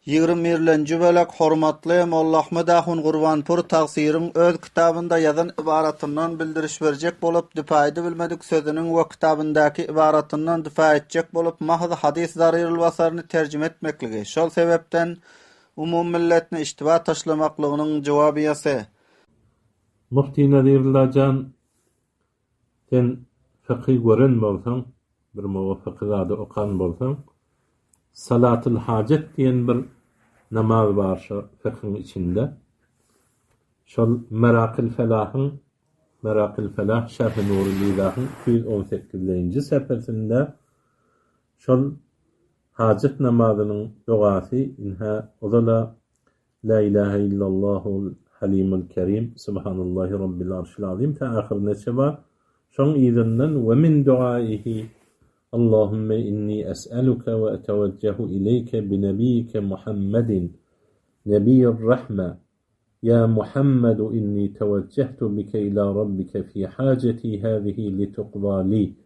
20-nji bölek hormatly Molla Ahmed Ahun Gurbanpur Tagsiryň öz kitabynda ýazan ibaratyndan bildiriş berjek bolup, difaýdy bilmedik sözüniň we kitabyndaky ibaratyndan difa etjek bolup, mahz hadis zaryrul basaryny terjime etmekligi. Şol sebepden umum milletni iştiba taşlamaklygynyň jogaby ýasy. Mufti Nadirlajan, sen fiqhi gören bolsaň, bir muwaffakyzady okan bolsaň, salatul hajat diýen bir namaz bar şu fiqhin içinde. Şol Merakil Felah Şerh-i Nurul İlah'ın 218-nji sepetinde şol hajat namazynyň dogasy inha ozala la ilahe illallahul halimul kerim subhanallahi rabbil arşil azim ta ahirine çaba şoň ýerden we min duaihi Allahümme inni es'aluke ve eteveccehu ileyke bi nebiyyike Muhammedin nebiyyir rahme ya Muhammedu inni tevecehtu bike ila rabbike fi haceti hâzihi lituqda li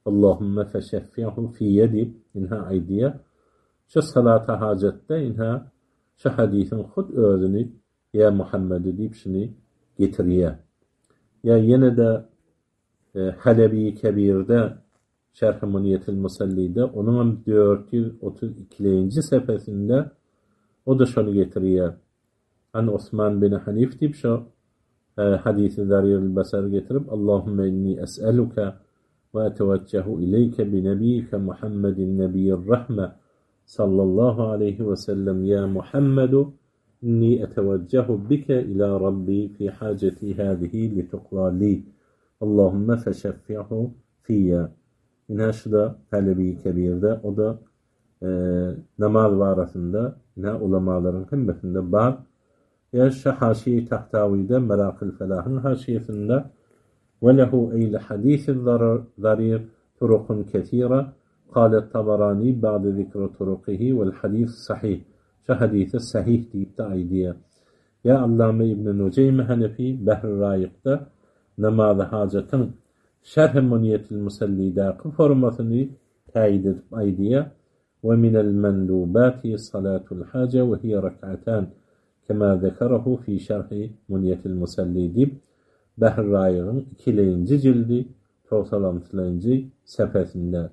Allahümme feşeffi'hu fi yedi inha aydiye şu salata hacette inha şu hadisin hud özünü ya Muhammed'u deyip şunu getiriye ya yine de Halebi Kebir'de Şerh-i Muniyetil Musalli'de onun 432-nji sepesinde o da şunu getiriyor. An Osman bin Hanif deyip şu hadisi zariyel basar getirip Allahümme inni es'aluke ve eteveccehu ileyke bi nebiyyike Muhammedin nebiyyir rahme sallallahu aleyhi ve sellem ya Muhammedu inni eteveccehu bike ila rabbi fi haceti hâzihi lituqla li Allahümme feşeffi'hu fiyya. Yine şu da Halebi Kebir'de o da namaz varasında yine ulamaların himmetinde var. Ya şu haşiye Tahtavi'de Merakil Felah'ın haşiyesinde ve lehu eyle hadisi zarir turukun kethira kâlet Tabarani ba'de zikru turukihi vel hadis sahih. Şu hadisi sahih deyip de aydiye. Ya Allame İbn-i Nuceym Hanefi Behr-i Rayiq'da namaz-ı hacetın Şerh-i Muniyetil Musalli'daki formasını tayid edip aydiye ve minel mendubati salatul hace ve hiye rek'atan kema zekerehu fi Şerh-i Muniyetil Musalli deyip Behr-i Rayiq'ın 2-nji cildi 96-njy sepetinde.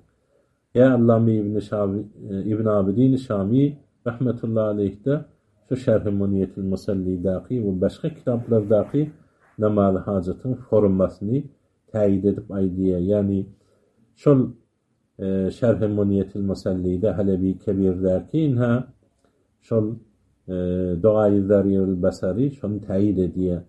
Ya Allame İbn Abidin Şami rahmetullahi aleyh'de şu Şerh-i Muniyetil Musalli'daki ve başka kitaplardaki namaz hacetın formasını tayid edip aydiye yani şol Şerh-i Muniyetil Musalli'de Halebi Kebir'deki inha şol duayı zariyel basari şonu tayid ediye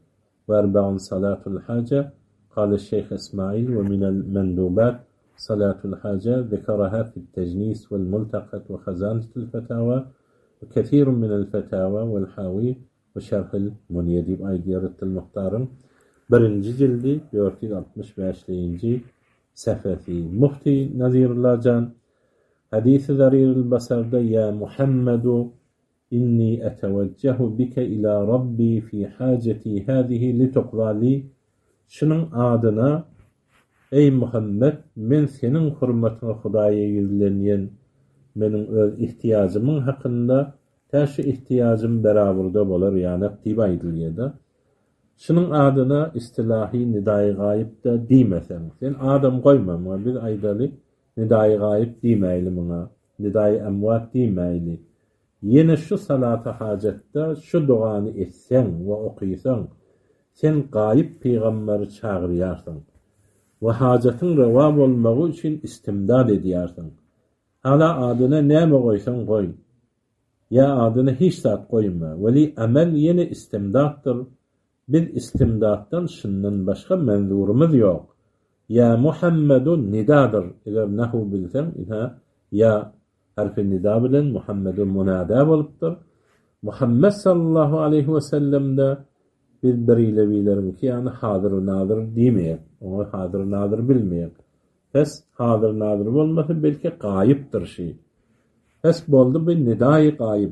ve erba'un salatul hace kâle Şeyh İsmail ve minel mendubat salatul hace zekaraha fil tecnis vel multakat ve hazanetul fetava ve kethirun minel fetava vel havi ve Şerh-i Muniyedib aydiye Rittil Muhtar'ın 1. cildi 465-nji sefeti. Mufti Nadirlajan hadisi zarirul basarda ya Muhammedu inni eteveccehu bike ila rabbi fi haceti hâzihi lituqda li şunun adına ey Muhammed men senin hurmatyna Hudaýa yüzlenýän meniň öz ihtiyacymyň hakynda täşe ihtiyacym beraberde bolar ýani diýip aýdylýar. Şunun adına istilahi nidai gayib da diýmesen. Sen adam goýmama biz aýdaly nidai gayib diýmeýli muňa. Nidai emwat diýmeýli. Yine şu salata hajatda şu dogany etsen we okuysan sen gayib peýgamberi çagyrýarsyň. We hajatyň rewa bolmagy üçin istimdad edýärsiň. Hala adyna näme goýsan goý. Ya adyna hiç zat goýma. Weli amel yine istimdaddyr. Biz istimdatdan şundan başka menzurumuz yok. Ya Muhammedun nidadır. Eğer nahu bilsen inha ya harfi nida bilen Muhammedun munada bolupdyr. Muhammed sallallahu aleyhi ve sellem'de biz biriyle bilerim ki yani hadir nadir diýmeýär. Onu hadir nadir bilmeýär. Pes hadir nadir bolmasy belki gaýypdyr şey. Pes boldy bir nidai gaýyp.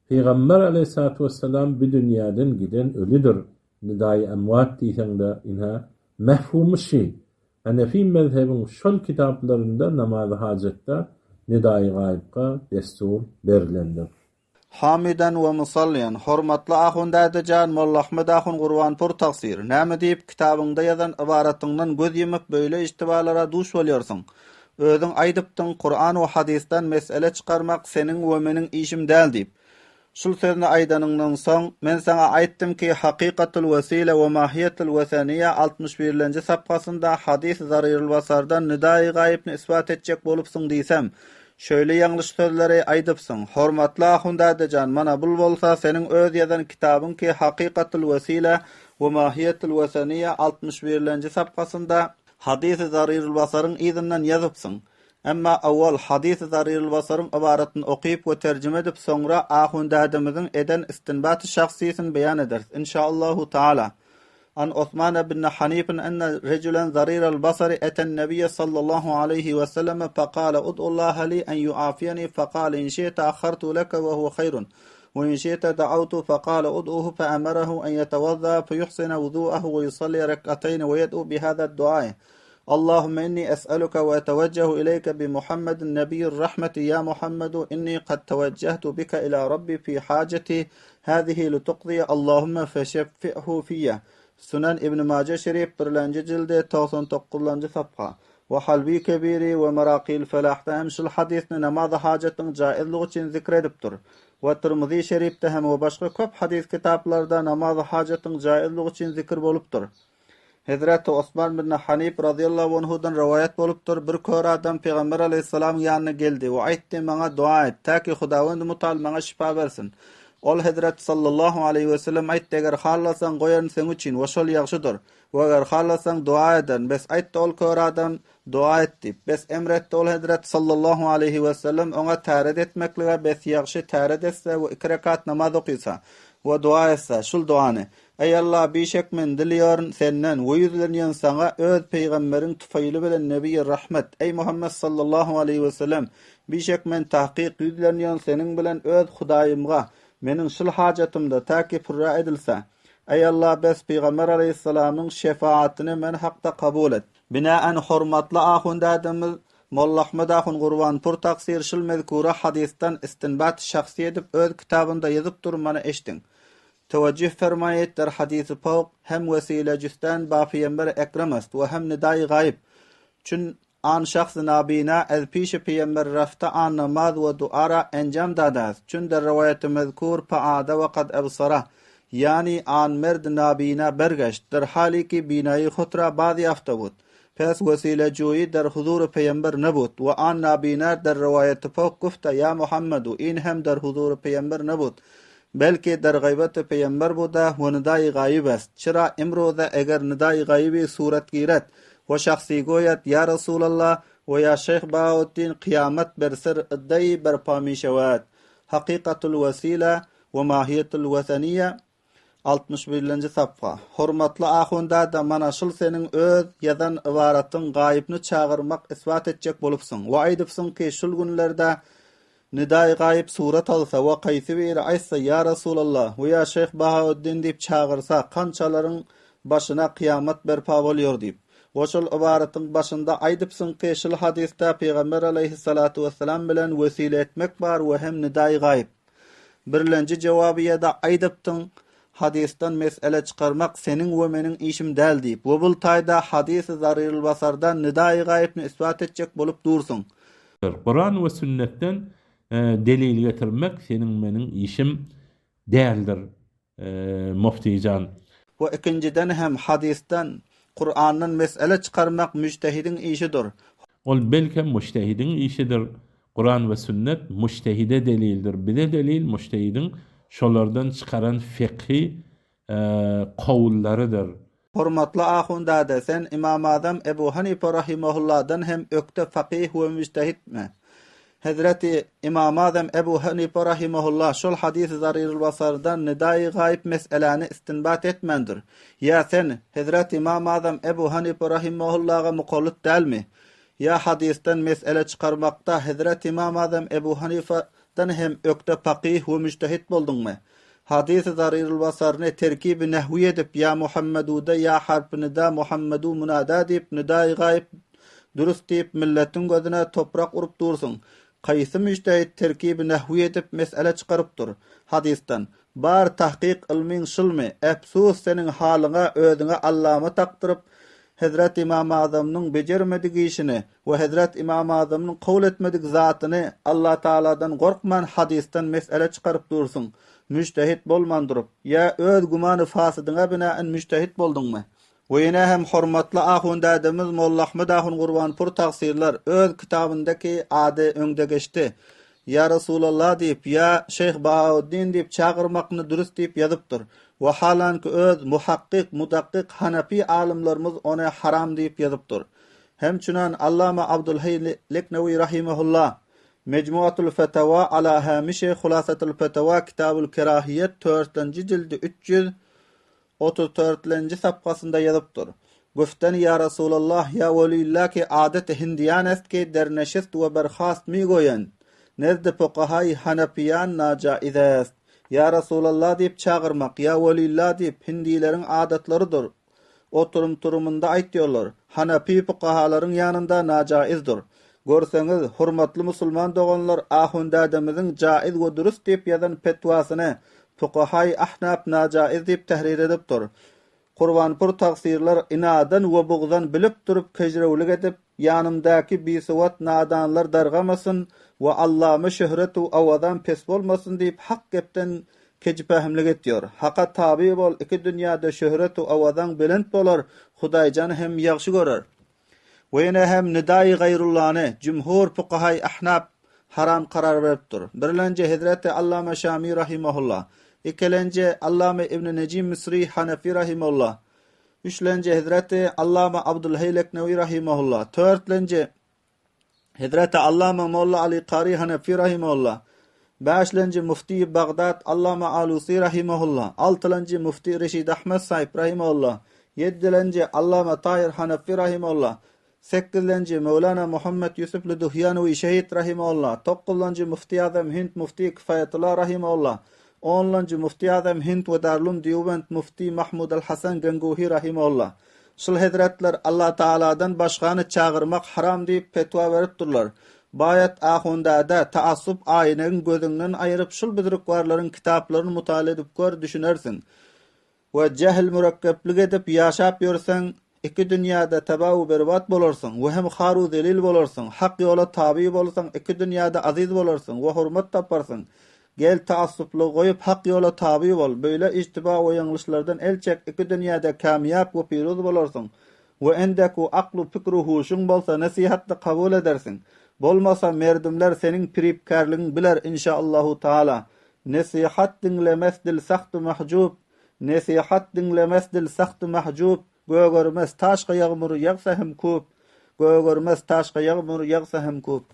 Peygamber aleyhissalatu vesselam bu dünýäden giden ölüdür. Nidai emwat diýsende inha mefhumy şey. Hanefi mezhebin şol kitaplarında namaz hacette nidai gaybga destur berilendir. Hamidan we musalliyan. Hormatly ahundadyjan Molla Ahmed Ahun Gurbanpur taksir. Näme diýip kitabyňda ýazan ibaratyňdan göz ýumyp beýle istibalara duş bolýarsyň. Özüň aýdypdyň Qur'an we hadisden mesele çykarmak seniň we meniň işim däl diýip. Şul sözüni aýdanyňdan soň men sana aýtdym ki haqiqatul wasila we mahiyatul wasaniya 61-nji sapgasynda hadis zarirul basardan nidai gaýypny isbat etjek bolupsyň diýsem, şöyle ýangyş sözleri aýdypsyň. Hormatly ahundadyjan, mana bul bolsa seniň öz ýazan kitabyň ki haqiqatul wasila we mahiyatul wasaniya 61-nji sapgasynda hadis zarirul basaryň izinden ýazypsyň. Emma awwal hadis zarirul basaryň ibaratyny okyp we terjime edip soňra ahundadymyzyň eden istinbaty şahsiýetini beýan ederiz. İnşaallahu taala. An Osman ibn Hanif anna rajulan zarirul basari atan nabiyya sallallahu alayhi ve sellem faqala ud'ullaha li an yu'afiyani faqala in shi'ta akhartu laka wa huwa khayrun wa in shi'ta da'awtu faqala ud'uhu fa amarahu an yatawadda fa yuhsina wudu'ahu wa yusalli rak'atayn wa yad'u bi hadha ad-du'a اللهم إني أسألك وأتوجه إليك بمحمد النبي الرحمة يا محمد إني قد توجهت بك إلى ربي في حاجتي هذه لتقضي اللهم فشفئه فيا Sunan İbn Majah şerif 1-nji jilde 99-njy sapga we Halbi Kebiri we Maraqil Falahda hem şul hadisni namaz hajatyň jaizligi üçin zikredipdir. We Tirmizi şerifde hem we başga köp hadis kitaplarda namaz hajatyň jaizligi üçin zikr bolupdyr. Hazrat Osman ibn Hanif radıyallahu anhudan rivayet bolupdyr. Bir kör adam Peygamber aleyhissalam ýanyna geldi we aýtdy, maňa dua et, täki Hudawynd mutal maňa şifa bersin. Ol Hazrat sallallahu aleyhi ve sellem aýtdy, eger hallasaň goýan sen üçin şol ýagşydyr. We eger hallasaň dua eden, bes aýtdy ol kör adam dua etdi. Bes emretdi ol Hazrat sallallahu aleyhi ve sellem oňa täret etmeklige, bes ýagşy täret etse we 2 rekat namaz okysa we dua etse şol duany. Ey Allah, bişek men dilýäryn senden we ýüzlenýän saňa öz peýgamberiň tufaýly bilen Nebi rahmet. Ey Muhammed sallallahu aleyhi ve sellem, bişek men tahqiq ýüzlenýän seniň bilen öz Hudaýymga meniň şul hajatymda täki purra edilse. Ey Allah, bes Peýgamber aleyhissalamyň şefaatini men hakda kabul et. Binaen hormatly ahundadymyz Molla Ahmed Ahun Gurbanpur taksir şul mezkura hadisden istinbat şahsy edip öz kitabynda ýazyp durmany eşdiň. Teveccüh fermayet der hadisi pawk hem vesile cüstan ba Peýgamber ekrem est we hem nidai gaýb. Çün an şahs nabina ez pişe Peýgamber rafta an namaz we duara enjam dadas. Çün der rivayet mezkur paada we qad absara. Yani an merd nabina bergeşt der hali ki binayı khutra badi yafta bud. Pes vesile joyi der huzur Peýgamber nebut we an nabina der rivayet pawk gufta ya Muhammedu in hem der huzur Peýgamber nebut. Belki der gaybet Peýgamber buda we nidai gaýb est. Çira imroza eger nidai gaýby surat giret we şahsy goýat ya Rasulullah we ya Şeyh Bahaüddin kıyamet bersir iddaý berpamy şewat. Haqiqatul wasila we mahiyatul wasaniya 61-nji sapga. Hormatly ahunda da mana şul seniň öz ýazan ibaratyň gaýypny çağırmak isbat etjek bolupsyň. We aýdypsyň ki şul günlerde nidai gaýyp surat alsa we gaýsy bir aýtsa ya Rasulullah we ya Şeyh Bahaüddin diýip çağırsa kançalaryň başyna kıyamet berpa bolýar diýip. Şol ibaratyň başynda aýdypsyň ki şol hadisde Peýgamber aleyhissalatu vesselam bilen wesile etmek bar we hem nidai gaýyp. Birlenji jogaby ýa-da aýdypdyň hadisden mesele çykarmak seniň we meniň işim däl diýip. Bu bul taýda hadis zarirul basardan nidai gaýypny isbat etjek bolup dursun. Kur'an we sünnetten delil getirmek senin meniň işim däldir. Muftijan. Bu ikinciden hem hadisden Kur'an'dan mesele çıkarmak müçtehidin işidir. Ol belki müçtehidin işidir. Kur'an ve sünnet müçtehide delildir. Bir de delil müçtehidin şolardan çıkaran fikhi kavullarıdır. Hormatly ahundada sen İmam Azam Ebu Hanife rahimahullah'dan hem ökte fakih ve müçtehid mi? Hazreti İmam Azam Ebu Hanife rahimahullah şol hadis zarirul basardan nidai gaýb meseleni istinbat etmendir. Ya sen Hazreti İmam Azam Ebu Hanife rahimahullah'a muqallit dälmi? Ya hadisten mesele çıkarmakta Hazreti İmam Azam Ebu Hanife'den hem ökte fakih ve müçtehid boldunmy? Hadis zarirul basarını terkibi nehwi edip ya Muhammedu'da ya harfini da Muhammedu munada deyip nidai gaýb dürüst deyip milletin gözüne toprak urup dursun. Qaysy müjtehit terkibi nahwi edip mesele çıkarypdyr. Hadisden bar tahqiq ilmiň şylmy, äpsus senin halyňa özüňe Allama takdyryp Hazrat İmam Azamyň bejermedik işini we Hazrat İmam Azamyň kowul etmedik zatyny Allah Taala'dan gorkman hadisden mesele çıkaryp dursun. Müjtehit bolmandyryp ya öz gumany fasydyňa binaen müjtehit boldyňmy? Weýne hem hormatly ahundadymyz Molla Ahmed Ahun Gurbanpur tagsirler öz kitabyndaky ady öňde geçdi. Ya Rasulullah diýip ya Şeyh Bahauddin diýip çagyrmakny dürüst diýip ýazypdyr. Ve halanki öz muhakkik, mudakkik Hanefi alimlerimiz ona haram diýip ýazypdyr. Hemçünen Allama Abdulhayy Leknewi rahimehullah Mecmuatul Fetawa ala Hamishe Hulasatul Fetawa Kitabul Kerahiyet 4-nji jildi 334-nji sapgasynda ýazypdyr. Güften ya Rasulullah ya Velillah ki adet Hindiyan est ki derneşist ve berhast mi goyen. Nezde fuqahay Hanefiyan najaiz est. Ya Rasulullah diýip çagyrmak, ya Velillah diýip Hindileriň adatlarydyr. Oturum turumunda aýtýarlar. Hanefi fuqahalaryň ýanynda najaizdir. Görseňiz, hurmatly musulman doganlar ahundadymyzyň jaiz we dürüst diýip ýazan petwasyny fuqahay Ahnaf najaiz diýip tahrir edipdir. Gurbanpur tagsirler inadan we bugzan bilip durup kejrewlik edip ýanymdaky bisewat nadanlar dargamasyn we Allamy şöhret we awadan pes bolmasyn diýip hak gepden kejipahimlik etýär. Haqa tabi bol, iki dünýäde şöhret we awadan belent bolar, Hudaýjan hem ýagşy görer. Weýne hem nidai gayrullahny jumhur fuqahay Ahnaf haram karar beripdir. Birlenje Hazreti Allama Şami rahimahullah, ikelence Allama İbn Necim Misri Hanefi rahimahullah, üçlence Hazreti Allama Abdulhayy Leknewi rahimahullah, törtlence Hazreti Allama Molla Ali Qari Hanefi rahimahullah, beşlence Mufti Bagdad Allama Alusi rahimahullah, altıncı Mufti Reşid Ahmed Saip rahimahullah, yedilence Allama Tahir Hanefi rahimahullah, 8-nji Mevlana Muhammed Yusuf Luduhyanowi şehit rahimahullah, 9-nji Mufti Azam Hind Mufti Kifayetullah rahimahullah, 10-nji Mufti Azam Hind we Darulum Diýoband Mufti Mahmud al-Hasan Gangohi rahimahullah. Şol hazratlar Allah Taala'dan başgany çagyrmak haram diýip petwa beripdirler. Bayat ahundada taassup aýynyň gözüňden aýryp şol büdrükwarlaryň kitaplaryny mutala edip gör düşünersin. We jahl murakkablyk edip ýaşap ýörseň iki dünýäde tabaw berbat bolarsyň we hem haru zelil bolarsyň. Hak ýola tabi bolsaň iki dünýäde aziz bolarsyň we hurmat taparsyň. Gel taassuply goýup hak ýola tabi bol. Böyle ijtiba we ýaňlışlardan elçek iki dünýäde kamyap we piruz bolarsyň. We endeku aqlu pikru huşuň bolsa nasihatly kabul edersiň. Bolmasa merdimler seniň piripkarlygyň biler inşaallahu taala. Nasihat dinlemesdil saht mahjub. Nasihat dinlemesdil saht mahjub. Gögörmez taşga ýagmur ýagsa hem köp. Gögörmez taşga ýagmur ýagsa hem köp.